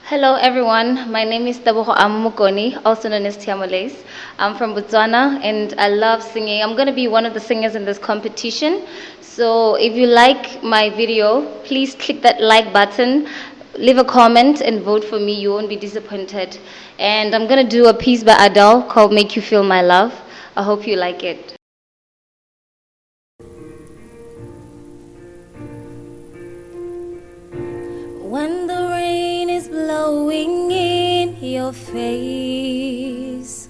Hello everyone, my name is Tebogo Mokone, also known as Tiamolays. I'm from Botswana and I love singing. I'm going to be one of the singers in this competition. So if you like my video, please click that like button, leave a comment and vote for me. You won't be disappointed. And I'm going to do a piece by Adele called Make You Feel My Love. I hope you like it. When the rain is blowing in your face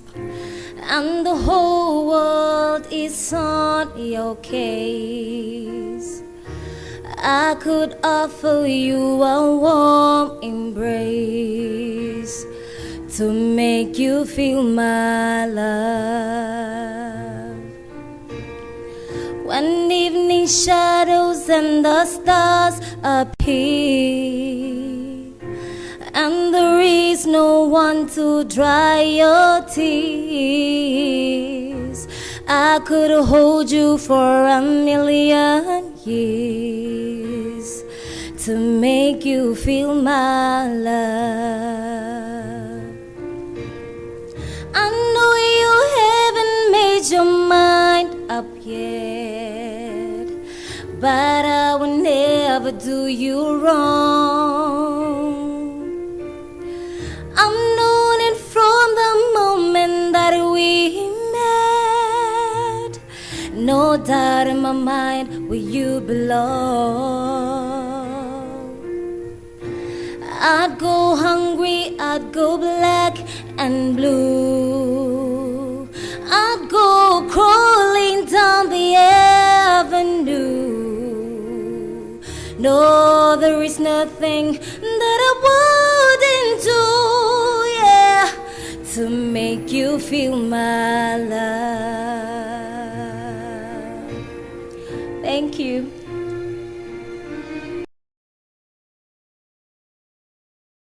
and the whole world is on your case, I could offer you a warm embrace to make you feel my love. When evening shadows and the stars appear and there is no one to dry your tears, I could hold you for a million years to make you feel my love. I know you haven't made your mind up yet, but I will never do you wrong. I've known it from the moment that we met. No doubt in my mind where you belong. I'd go hungry, I'd go black and blue. I'd go crawling down the avenue. No, there is nothing that I wouldn't do, yeah, to make you feel my love. Thank you.